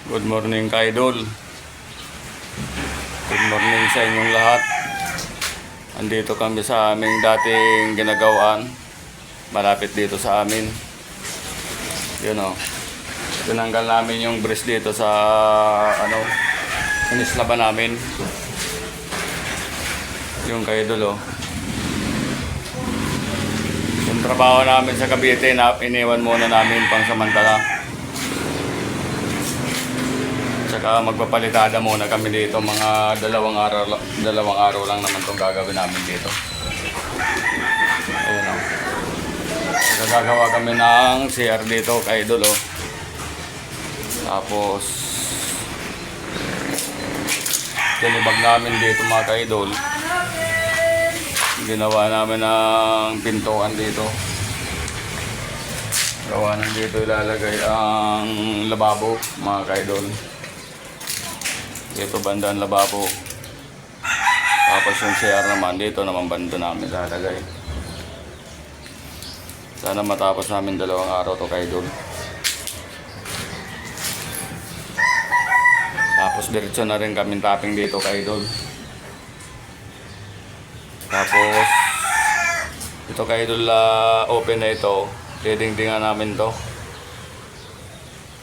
Good morning ka-idol. Good morning sa inyong lahat. Andito kami sa aming dating ginagawaan. Malapit dito sa amin. Yun o. Tinanggal namin yung brace dito sa inislaban namin. Yung ka-idol o. Yung trabaho namin sa Cavite na iniwan muna namin pang samantala. Tsaka magpapalitada muna kami dito, mga dalawang araw lang naman itong gagawin namin dito. Ayun o. Gagawa kami ng CR dito kay idol o. Tapos tinibag namin dito mga ka-idol. Ginawa namin ng pintuan dito. Gawa nang dito ilalagay ang lababo mga ka-idol. Dito banda ang lababo. Tapos yung CR naman, dito naman banda namin lalagay. Sana matapos namin 2 araw to ka-idol. Tapos diretso na rin kami tapping dito ka-idol. Tapos ito ka-idol, open na ito. Didingdingan namin to.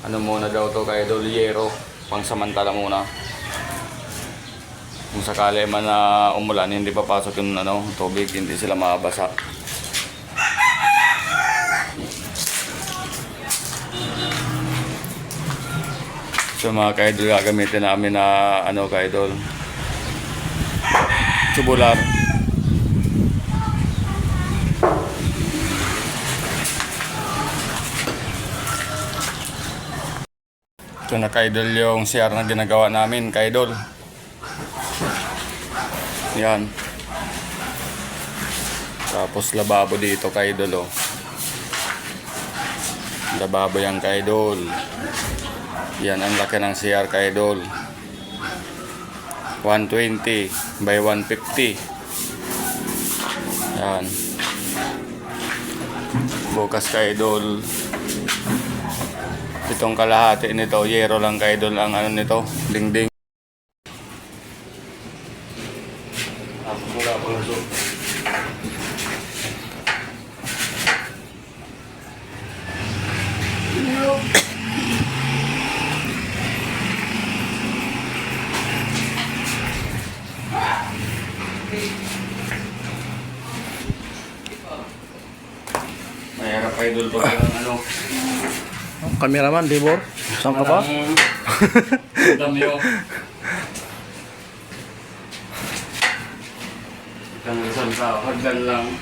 Ano muna daw to ka-idol, yero. Pang samantala muna. Kung sakali man na umulan, hindi papasok yung tubig, hindi sila mabasa. So mga ka-idol, gagamitin namin na ka-idol, tubular. Ito na ka-idol yung CR na ginagawa namin ka-idol. Yan. Tapos lababo dito ka-idol o. Lababo yan ka-idol. Yan ang laki ng CR ka-idol. 120 by 150. Yan. Bukas ka-idol. Itong kalahati nito, yero lang ka-idol ang nito, dingding. Mahirap ka-idol pag Kameraman, Dibor? Saan ka pa? Damyo. Itang isang tao, hagdan lang.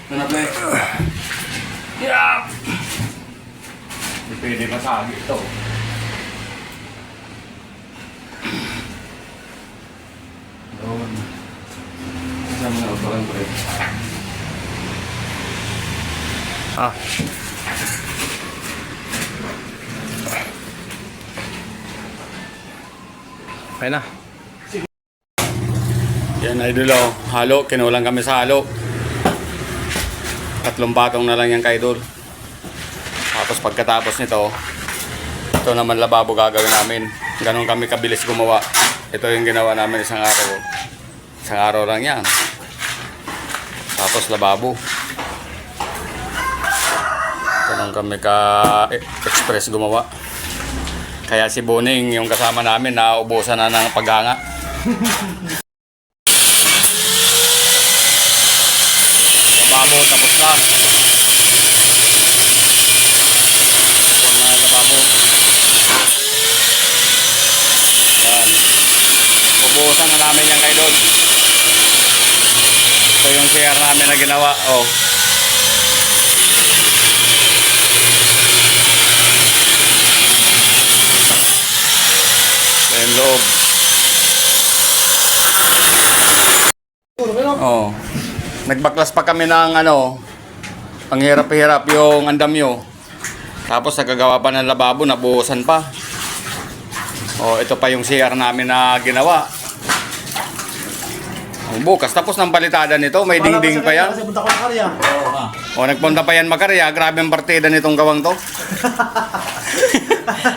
Nanabe. Yeah! Hindi pwede masagi ito. Doon. Isang mga upakan ko rin. Ah. Okay na. Yan idol o. Halo. Kinulang kami sa halo. 3 patong na lang yan ka-idol. Tapos pagkatapos nito, ito naman lababo gagawin namin. Ganon kami kabilis gumawa. Ito yung ginawa namin isang araw. Isang araw lang yan. Tapos lababo. Ganon kami ka-express gumawa. Kaya si Boning, yung kasama namin, naubusan na ng paghanga. Lababo, tapos na. Tapos na ang lababo. Yan. Ubusan na namin yung kaidol. Ito yung CR namin na ginawa. Oh. Yung loob. Oh. Nagbaklas pa kami ng ang hirap-hirap yung andamyo. Tapos nagagawa pa ng lababo, nabuhusan pa. Oh, ito pa yung CR namin na ginawa. Bukas tapos ng palitada nito, may dingding pa yan. Kasi punta ko na karya. Oo nga. O nagpunta pa yan Makarya, grabe ang partida nitong gawang to.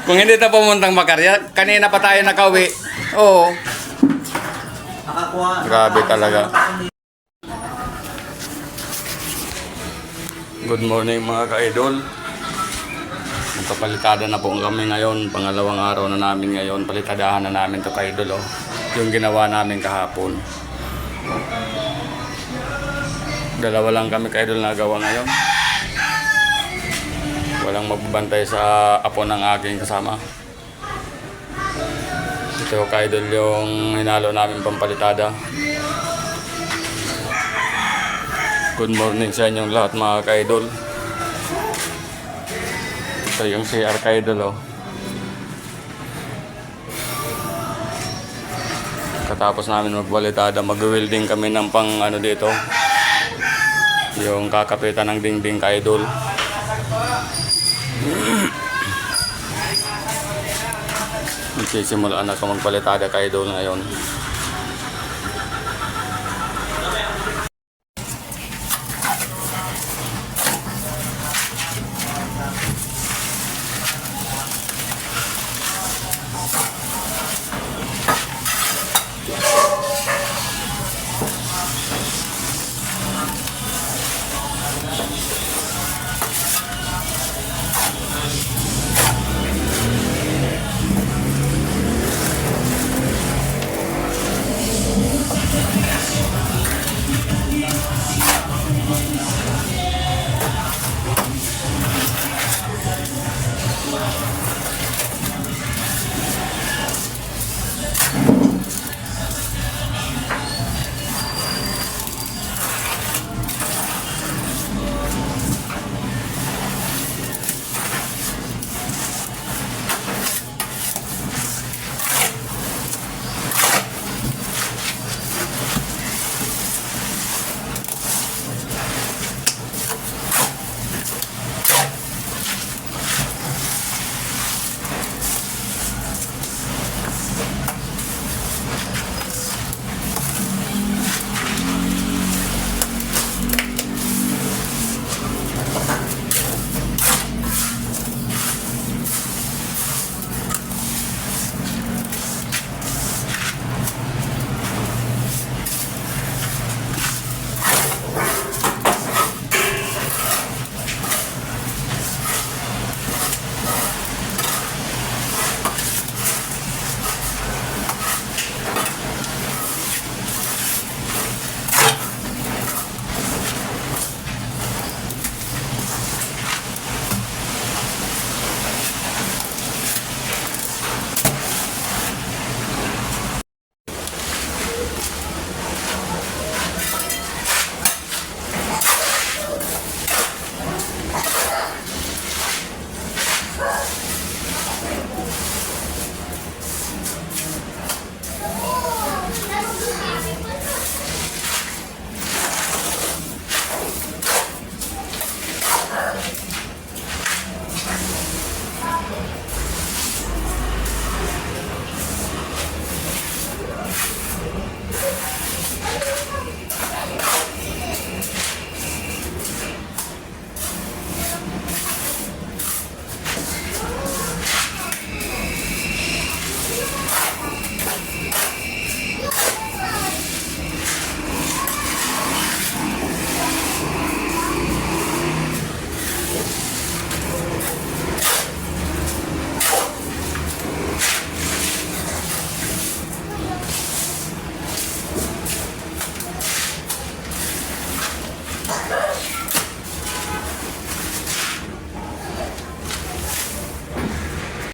Kung hindi na pumuntang Makarya, kanina pa tayo nakauwi. Oo, Nakakuha. grabe talaga. Good morning mga ka-idol. Magpapalitada na po kami ngayon. Pangalawang araw na namin ngayon. Palitadahan na namin to ka-idol. Oh. Yung ginawa namin kahapon. Dalawa lang kami ka-idol na gawa ngayon. Walang magbabantay sa apo ng aking kasama. Ito ka-idol yung hinalo namin pampalitada. Good morning sa inyong lahat mga ka-idol. Ito yung CR ka-idol oh. Katapos namin magbalitada, mag-welding kami ng pang ano dito. Yung kakapitan ng dingding ka-idol. Magsisimula na ako magpalitada ka-idol ngayon.